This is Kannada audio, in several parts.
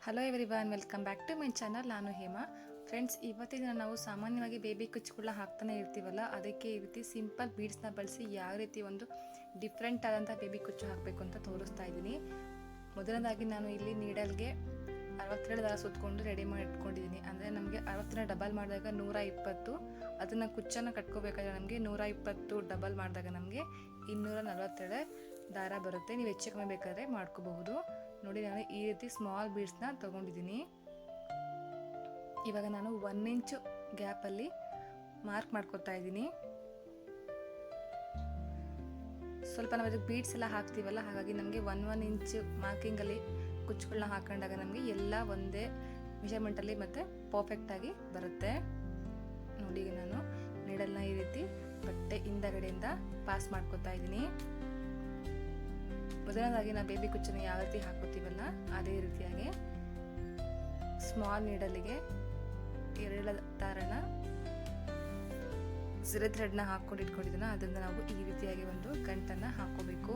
Hello everyone, welcome back to my channel. ನಾನು ಹೇಮಾ. ಫ್ರೆಂಡ್ಸ್, ಇವತ್ತಿನ ನಾವು ಸಾಮಾನ್ಯವಾಗಿ ಬೇಬಿ ಕುಚ್ಚುಗಳನ್ನ ಹಾಕ್ತಾನೆ ಇರ್ತೀವಲ್ಲ, ಅದಕ್ಕೆ ಈ ರೀತಿ ಸಿಂಪಲ್ ಬೀಡ್ಸ್ನ ಬಳಸಿ ಯಾವ ರೀತಿ ಒಂದು ಡಿಫ್ರೆಂಟ್ ಆದಂಥ ಬೇಬಿ ಕುಚ್ಚು ಹಾಕಬೇಕು ಅಂತ ತೋರಿಸ್ತಾ ಇದ್ದೀನಿ. ಮೊದಲನೇದಾಗಿ ನಾನು ಇಲ್ಲಿ ನೀಡಲ್ಗೆ 62 ದಾರ ಸುತ್ತಕೊಂಡು ರೆಡಿ ಮಾಡಿ ಇಟ್ಕೊಂಡಿದ್ದೀನಿ. ಅಂದರೆ ನಮಗೆ 60ನ ಡಬಲ್ ಮಾಡಿದಾಗ 120, ಅದನ್ನು ಕುಚ್ಚನ್ನು ಕಟ್ಕೋಬೇಕಾದ್ರೆ ನಮಗೆ 120 ಡಬಲ್ ಮಾಡಿದಾಗ ನಮಗೆ 242 ದಾರ ಬರುತ್ತೆ. ನೀವು ಹೆಚ್ಚು ಕಮ್ಮಿ ಬೇಕಾದರೆ ಮಾಡ್ಕೋಬಹುದು. ನೋಡಿ, ನಾನು ಈ ರೀತಿ ಸ್ಮಾಲ್ ಬೀಡ್ಸ್ನ ತೊಗೊಂಡಿದ್ದೀನಿ. ಇವಾಗ ನಾನು 1 ಇಂಚು ಗ್ಯಾಪಲ್ಲಿ ಮಾರ್ಕ್ ಮಾಡ್ಕೊತಾ ಇದ್ದೀನಿ. ಸ್ವಲ್ಪ ನಾವು ಅದಕ್ಕೆ ಬೀಡ್ಸ್ ಎಲ್ಲ ಹಾಕ್ತೀವಲ್ಲ, ಹಾಗಾಗಿ ನಮಗೆ 1 ಇಂಚು ಮಾರ್ಕಿಂಗಲ್ಲಿ ಕುಚ್ಚುಗಳನ್ನ ಹಾಕೊಂಡಾಗ ನಮಗೆ ಎಲ್ಲ ಒಂದೇ ಮೆಷರ್ಮೆಂಟಲ್ಲಿ ಮತ್ತು ಪರ್ಫೆಕ್ಟಾಗಿ ಬರುತ್ತೆ. ನೋಡಿ, ಈಗ ನಾನು ನೀಡಲ್ನ ಈ ರೀತಿ ಬಟ್ಟೆ ಹಿಂದಗಡೆಯಿಂದ ಪಾಸ್ ಮಾಡ್ಕೊತಾ ಇದ್ದೀನಿ. ಮೊದಲನೇದಾಗಿ ನಾವು ಬೇಬಿ ಕುಚ್ಚನ್ನು ಯಾವ ರೀತಿ ಹಾಕೋತೀವಲ್ಲ, ಅದೇ ರೀತಿಯಾಗಿ ಸ್ಮಾಲ್ ನೀಡಲಿಗೆ 2 ದಾರನ ಝರಿ ಥ್ರೆಡ್ನ ಹಾಕೊಂಡು ಇಟ್ಕೊಂಡಿದ್ದೀನ, ಅದರಿಂದ ನಾವು ಈ ರೀತಿಯಾಗಿ ಒಂದು ಗಂಟನ್ನು ಹಾಕೋಬೇಕು.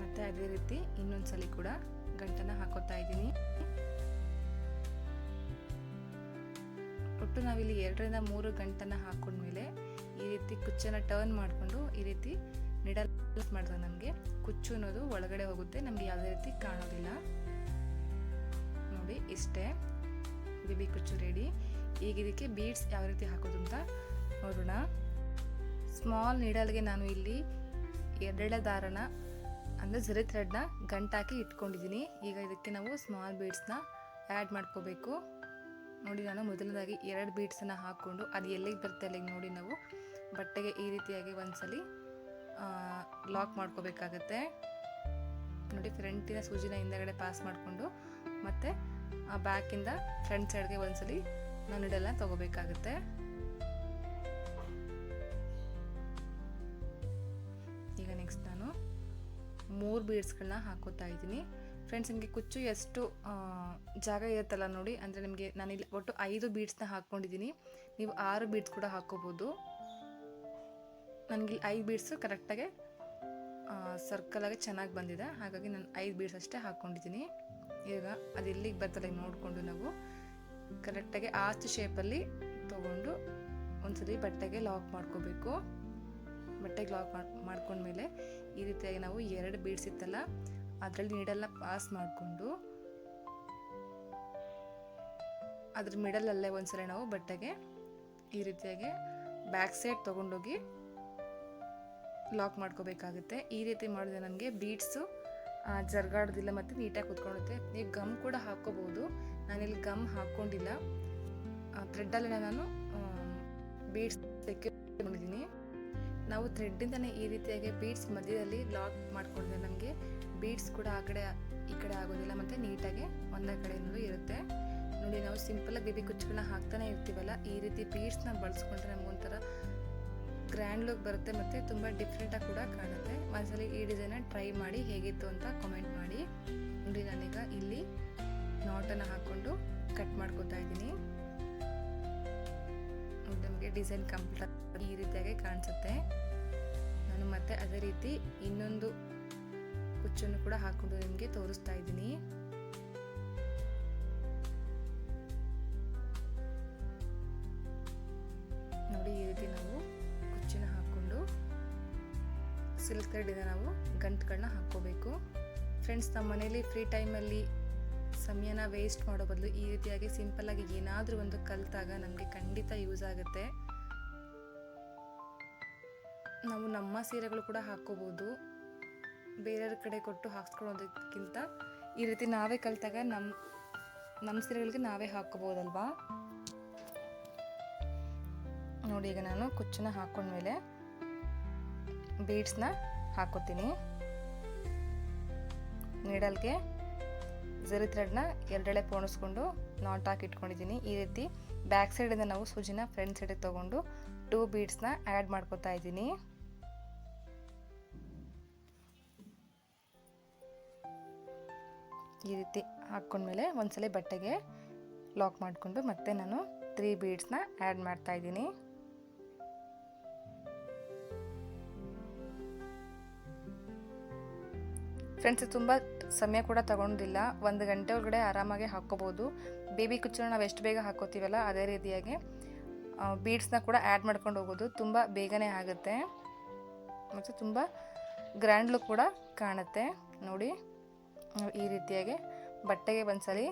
ಮತ್ತೆ ಅದೇ ರೀತಿ ಇನ್ನೊಂದ್ಸಲಿ ಕೂಡ ಗಂಟನ್ನು ಹಾಕೋತಾ ಇದ್ದೀನಿ. ಒಟ್ಟು ನಾವಿಲ್ಲಿ 2 ರಿಂದ 3 ಗಂಟನ್ನು ಹಾಕೊಂಡ್ಮೇಲೆ ಈ ರೀತಿ ಕುಚ್ಚನ್ನು ಟರ್ನ್ ಮಾಡಿಕೊಂಡು ಈ ರೀತಿ ನಿಡಲ್ ಮಾಡಿದ್ರೆ ನಮಗೆ ಕುಚ್ಚು ಅನ್ನೋದು ಒಳಗಡೆ ಹೋಗುತ್ತೆ, ನಮಗೆ ಯಾವುದೇ ರೀತಿ ಕಾಣೋದಿಲ್ಲ. ನೋಡಿ, ಇಷ್ಟೇ ಬೇಬಿ ಕುಚ್ಚು ರೆಡಿ. ಈಗ ಇದಕ್ಕೆ ಬೀಡ್ಸ್ ಯಾವ ರೀತಿ ಹಾಕೋದು ಅಂತ ನೋಡೋಣ. ಸ್ಮಾಲ್ ನೀಡಲ್ಗೆ ನಾನು ಇಲ್ಲಿ 2 ದಾರನ ಅಂದರೆ ಝರಿ ಥ್ರೆಡ್ನ ಗಂಟಾಕಿ ಇಟ್ಕೊಂಡಿದ್ದೀನಿ. ಈಗ ಇದಕ್ಕೆ ನಾವು ಸ್ಮಾಲ್ ಬೀಡ್ಸ್ನ ಆ್ಯಡ್ ಮಾಡ್ಕೋಬೇಕು. ನೋಡಿ, ನಾನು ಮೊದಲನೇದಾಗಿ 2 ಬೀಡ್ಸನ್ನು ಹಾಕ್ಕೊಂಡು ಅದು ಎಲ್ಲಿಗೆ ಬರುತ್ತೆ ಅಲ್ಲಿಗೆ ನೋಡಿ ನಾವು ಬಟ್ಟೆಗೆ ಈ ರೀತಿಯಾಗಿ ಒಂದ್ಸಲಿ ಲಾಕ್ ಮಾಡ್ಕೋಬೇಕಾಗತ್ತೆ. ನೋಡಿ, ಫ್ರಂಟಿನ ಸೂಜಿನ ಹಿಂದಗಡೆ ಪಾಸ್ ಮಾಡಿಕೊಂಡು ಮತ್ತು ಆ ಬ್ಯಾಕಿಂದ ಫ್ರಂಟ್ ಸೈಡ್ಗೆ ಒಂದ್ಸಲಿ ನಾವು ನೀಡಲ್ನ ತಗೋಬೇಕಾಗತ್ತೆ. ಈಗ ನೆಕ್ಸ್ಟ್ ನಾನು 3 ಬೀಡ್ಸ್ಗಳನ್ನ ಹಾಕೋತಾ ಇದ್ದೀನಿ. ಫ್ರೆಂಡ್ಸ್, ನಿಮಗೆ ಕುಚ್ಚು ಎಷ್ಟು ಜಾಗ ಇರುತ್ತಲ್ಲ ನೋಡಿ, ಅಂದರೆ ನಿಮಗೆ ನಾನಿಲ್ಲಿ ಒಟ್ಟು 5 ಬೀಡ್ಸ್ನ ಹಾಕ್ಕೊಂಡಿದ್ದೀನಿ. ನೀವು 6 ಬೀಡ್ಸ್ ಕೂಡ ಹಾಕ್ಕೋಬೋದು. ನನಗೆ 5 ಬೀಡ್ಸು ಕರೆಕ್ಟಾಗಿ ಸರ್ಕಲಾಗಿ ಚೆನ್ನಾಗಿ ಬಂದಿದೆ, ಹಾಗಾಗಿ ನಾನು 5 ಬೀಡ್ಸ್ ಅಷ್ಟೇ ಹಾಕ್ಕೊಂಡಿದ್ದೀನಿ. ಈಗ ಅದು ಎಲ್ಲಿಗೆ ಬರ್ತಲ್ಲ ನೋಡಿಕೊಂಡು ನಾವು ಕರೆಕ್ಟಾಗಿ ಆರ್ಚ್ ಶೇಪಲ್ಲಿ ತೊಗೊಂಡು ಒಂದ್ಸರಿ ಬಟ್ಟೆಗೆ ಲಾಕ್ ಮಾಡ್ಕೋಬೇಕು. ಬಟ್ಟೆಗೆ ಲಾಕ್ ಮಾಡ್ಕೊಂಡ್ಮೇಲೆ ಈ ರೀತಿಯಾಗಿ ನಾವು 2 ಬೀಡ್ಸ್ ಇತ್ತಲ್ಲ, ಅದರಲ್ಲಿ ನೀಡಲ್ನ ಪಾಸ್ ಮಾಡಿಕೊಂಡು ಅದ್ರ ಮಿಡಲಲ್ಲೇ ಒಂದ್ಸಲ ನಾವು ಬಟ್ಟೆಗೆ ಈ ರೀತಿಯಾಗಿ ಬ್ಯಾಕ್ ಸೈಡ್ ತೊಗೊಂಡೋಗಿ ಲಾಕ್ ಮಾಡ್ಕೋಬೇಕಾಗುತ್ತೆ. ಈ ರೀತಿ ಮಾಡಿದ್ರೆ ನನಗೆ ಬೀಡ್ಸು ಜರ್ಗಾಡೋದಿಲ್ಲ ಮತ್ತು ನೀಟಾಗಿ ಕುತ್ಕೊಳ್ಳುತ್ತೆ. ನೀವು ಗಮ್ ಕೂಡ ಹಾಕ್ಕೋಬೋದು. ನಾನಿಲ್ಲಿ ಗಮ್ ಹಾಕ್ಕೊಂಡಿಲ್ಲ, ಥ್ರೆಡ್ಡಲ್ಲಿ ನಾನು ಬೀಡ್ಸ್ ತೆಕ್ಕೊಂಡಿದ್ದೀನಿ. ನಾವು ಥ್ರೆಡ್ಡಿಂದನೇ ಈ ರೀತಿಯಾಗಿ ಬೀಡ್ಸ್ ಮಧ್ಯದಲ್ಲಿ ಲಾಕ್ ಮಾಡ್ಕೊಂಡ್ರೆ ನಮಗೆ ಬೀಡ್ಸ್ ಕೂಡ ಆ ಕಡೆ ಈ ಕಡೆ ಆಗೋದಿಲ್ಲ ಮತ್ತು ನೀಟಾಗಿ ಒಂದೇ ಕಡೆ ಇರುತ್ತೆ. ನೋಡಿ, ನಾವು ಸಿಂಪಲಾಗಿ ಬೇಬಿ ಕುಚ್ಚುಗಳನ್ನ ಹಾಕ್ತಾನೆ ಇರ್ತೀವಲ್ಲ, ಈ ರೀತಿ ಬೀಡ್ಸ್ನ ಬಳಸ್ಕೊಂಡ್ರೆ ನಮಗೊಂಥರ ಗ್ರ್ಯಾಂಡ್ ಲುಕ್ ಬರುತ್ತೆ ಮತ್ತು ತುಂಬ ಡಿಫ್ರೆಂಟಾಗಿ ಕೂಡ ಕಾಣುತ್ತೆ. ಒಂದ್ಸಲಿ ಈ ಡಿಸೈನ ಟ್ರೈ ಮಾಡಿ ಹೇಗಿತ್ತು ಅಂತ ಕಾಮೆಂಟ್ ಮಾಡಿ. ನೋಡಿ, ನಾನೀಗ ಇಲ್ಲಿ ನಾಟನ್ನು ಹಾಕ್ಕೊಂಡು ಕಟ್ ಮಾಡ್ಕೊತಾ ಇದ್ದೀನಿ. ನಮಗೆ ಡಿಸೈನ್ ಕಂಪ್ಲೀಟ್ ಈ ರೀತಿಯಾಗಿ ಕಾಣಿಸುತ್ತೆ. ನಾನು ಮತ್ತೆ ಅದೇ ರೀತಿ ಇನ್ನೊಂದು ಕುಚ್ಚನ್ನು ಕೂಡ ಹಾಕೊಂಡು ನಿಮಗೆ ತೋರಿಸ್ತಾ ಇದ್ದೀನಿ. ನೋಡಿ, ಈ ರೀತಿ ನಾವು ಕುಚ್ಚನ್ನ ಹಾಕ್ಕೊಂಡು ಸಿಲ್ಕ್ ಥ್ರೆಡ್ಡಿಂದ ನಾವು ಗಂಟುಗಳನ್ನ ಹಾಕ್ಕೋಬೇಕು. ಫ್ರೆಂಡ್ಸ್, ನಮ್ಮ ಮನೇಲಿ ಫ್ರೀ ಟೈಮಲ್ಲಿ ಸಮಯನ ವೇಸ್ಟ್ ಮಾಡೋ ಬದಲು ಈ ರೀತಿಯಾಗಿ ಸಿಂಪಲ್ಲಾಗಿ ಏನಾದರೂ ಒಂದು ಕಲಿತಾಗ ನಮಗೆ ಖಂಡಿತ ಯೂಸ್ ಆಗುತ್ತೆ. ನಾವು ನಮ್ಮ ಸೀರೆಗಳು ಕೂಡ ಹಾಕ್ಕೋಬೋದು. ಬೇರೆಯವ್ರ ಕಡೆ ಕೊಟ್ಟು ಹಾಕ್ಸ್ಕೊಳ್ಳೋದಕ್ಕಿಂತ ಈ ರೀತಿ ನಾವೇ ಕಲಿತಾಗ ನಮ್ಮ ಸೀರೆಗಳಿಗೆ ನಾವೇ ಹಾಕ್ಕೋಬೋದಲ್ವಾ. ನೋಡಿ, ಈಗ ನಾನು ಕುಚ್ಚನ್ನ ಹಾಕೊಂಡ್ಮೇಲೆ ಬೀಡ್ಸ್ನ ಹಾಕೋತೀನಿ. ನೀಡಲ್ಗೆ ಝರಿ ಥ್ರೆಡ್ನ 2 ಎಳೆ ಪೋಣಿಸ್ಕೊಂಡು ನಾಟ್ ಹಾಕಿ ಇಟ್ಕೊಂಡಿದ್ದೀನಿ. ಈ ರೀತಿ ಬ್ಯಾಕ್ ಸೈಡಿಂದ ನಾವು ಸೂಜಿನ ಫ್ರಂಟ್ ಸೈಡಿಗೆ ತೊಗೊಂಡು 2 ಬೀಡ್ಸ್ನ ಆ್ಯಡ್ ಮಾಡ್ಕೋತಾ ಇದ್ದೀನಿ. ಈ ರೀತಿ ಹಾಕ್ಕೊಂಡ್ಮೇಲೆ ಒಂದ್ಸಲ ಬಟ್ಟೆಗೆ ಲಾಕ್ ಮಾಡಿಕೊಂಡು ಮತ್ತೆ ನಾನು 3 ಬೀಡ್ಸ್ನ ಆ್ಯಡ್ ಮಾಡ್ತಾ ಇದ್ದೀನಿ. ಫ್ರೆಂಡ್ಸ್ ತುಂಬ ಸಮಯ ಕೂಡ ತಗೊಂಡಿಲ್ಲ, 1 ಗಂಟೆ ಒಳಗಡೆ ಆರಾಮಾಗಿ ಹಾಕ್ಕೋಬೋದು. ಬೇಬಿ ಕುಚ್ಚನ್ನು ನಾವು ಎಷ್ಟು ಬೇಗ ಹಾಕೋತೀವಲ್ಲ ಅದೇ ರೀತಿಯಾಗಿ ಬೀಡ್ಸ್ನ ಕೂಡ ಆ್ಯಡ್ ಮಾಡ್ಕೊಂಡು ಹೋಗೋದು ತುಂಬ ಬೇಗನೆ ಆಗುತ್ತೆ ಮತ್ತು ತುಂಬ ಗ್ರ್ಯಾಂಡ್ ಲುಕ್ ಕೂಡ ಕಾಣುತ್ತೆ. ನೋಡಿ ಈ ರೀತಿಯಾಗಿ ಬಟ್ಟೆಗೆ ಒಂದ್ಸಲಿ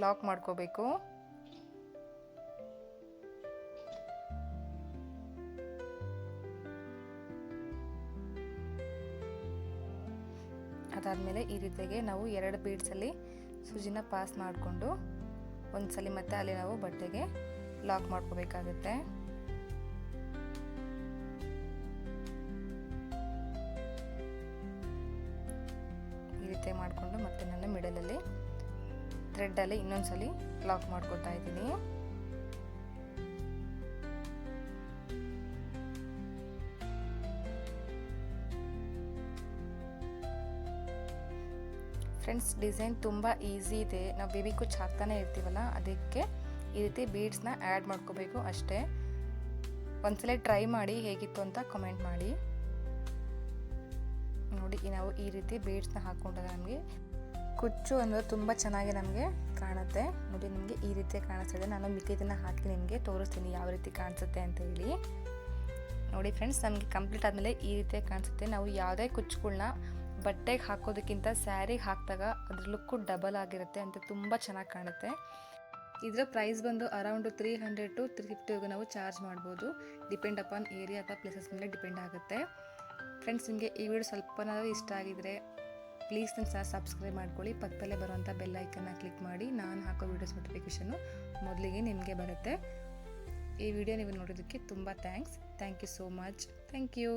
ಲಾಕ್ ಮಾಡ್ಕೋಬೇಕು. ಅದಾದಮೇಲೆ ಈ ರೀತಿಯಾಗಿ ನಾವು 2 ಬೀಡ್ಸಲ್ಲಿ ಸೂಜಿನ ಪಾಸ್ ಮಾಡಿಕೊಂಡು ಒಂದ್ಸಲಿ ಮತ್ತೆ ಅಲ್ಲಿ ನಾವು ಬಟ್ಟೆಗೆ ಲಾಕ್ ಮಾಡ್ಕೋಬೇಕಾಗುತ್ತೆ. ಈ ರೀತಿ ಮಾಡಿಕೊಂಡು ಮತ್ತೆ ನಾನು ಮಿಡಲಲ್ಲಿ ಥ್ರೆಡ್ಡಲ್ಲಿ ಇನ್ನೊಂದ್ಸಲಿ ಲಾಕ್ ಮಾಡ್ಕೊತಾ ಇದ್ದೀನಿ. ಫ್ರೆಂಡ್ಸ್ ಡಿಸೈನ್ ತುಂಬ ಈಸಿ ಇದೆ. ನಾವು ಬೇಬಿ ಕುಚ್ಚು ಹಾಕ್ತಾನೆ ಇರ್ತೀವಲ್ಲ, ಅದಕ್ಕೆ ಈ ರೀತಿ ಬೀಡ್ಸ್ನ ಆ್ಯಡ್ ಮಾಡ್ಕೋಬೇಕು ಅಷ್ಟೇ. ಒಂದ್ಸಲ ಟ್ರೈ ಮಾಡಿ ಹೇಗಿತ್ತು ಅಂತ ಕಮೆಂಟ್ ಮಾಡಿ. ನೋಡಿ ನಾವು ಈ ರೀತಿ ಬೀಡ್ಸ್ನ ಹಾಕ್ಕೊಂಡಾಗ ನಮಗೆ ಕುಚ್ಚು ಅನ್ನೋದು ತುಂಬ ಚೆನ್ನಾಗಿ ನಮಗೆ ಕಾಣುತ್ತೆ. ನೋಡಿ ನಿಮಗೆ ಈ ರೀತಿ ಕಾಣಿಸ್ತಿದೆ. ನಾನು ಮಿಕ್ಕಿದ್ದನ್ನು ಹಾಕಿ ನಿಮಗೆ ತೋರಿಸ್ತೀನಿ ಯಾವ ರೀತಿ ಕಾಣಿಸುತ್ತೆ ಅಂತ ಹೇಳಿ. ನೋಡಿ ಫ್ರೆಂಡ್ಸ್ ನಮಗೆ ಕಂಪ್ಲೀಟ್ ಆದಮೇಲೆ ಈ ರೀತಿ ಕಾಣಿಸುತ್ತೆ. ನಾವು ಯಾವುದೇ ಕುಚ್ಚುಗಳನ್ನ ಬಟ್ಟೆಗೆ ಹಾಕೋದಕ್ಕಿಂತ ಸ್ಯಾರಿಗೆ ಹಾಕಿದಾಗ ಅದ್ರ ಲುಕ್ಕು ಡಬಲ್ ಆಗಿರುತ್ತೆ ಅಂತ ತುಂಬ ಚೆನ್ನಾಗಿ ಕಾಣುತ್ತೆ. ಇದರ ಪ್ರೈಸ್ ಬಂದು ಅರೌಂಡು 300 to 350 ನಾವು ಚಾರ್ಜ್ ಮಾಡ್ಬೋದು. ಡಿಪೆಂಡ್ ಅಪಾನ್ ಏರಿಯಾ ಅಥವಾ ಪ್ಲೇಸಸ್ ಮೇಲೆ ಡಿಪೆಂಡ್ ಆಗುತ್ತೆ. ಫ್ರೆಂಡ್ಸ್ ನಿಮಗೆ ಈ ವಿಡಿಯೋ ಸ್ವಲ್ಪನಾದರೂ ಇಷ್ಟ ಆಗಿದರೆ ಪ್ಲೀಸ್ ನನ್ನ ಚಾನಲ್ ಸಬ್ಸ್ಕ್ರೈಬ್ ಮಾಡ್ಕೊಳ್ಳಿ. ಪಕ್ಕದಲ್ಲೇ ಬರುವಂಥ ಬೆಲ್ ಐಕನ್ನ ಕ್ಲಿಕ್ ಮಾಡಿ. ನಾನು ಹಾಕೋ ವೀಡಿಯೋಸ್ ನೋಟಿಫಿಕೇಷನ್ನು ಮೊದಲಿಗೆ ನಿಮಗೆ ಬರುತ್ತೆ. ಈ ವಿಡಿಯೋ ನೀವು ನೋಡೋದಕ್ಕೆ ತುಂಬ thank you so much. Thank you.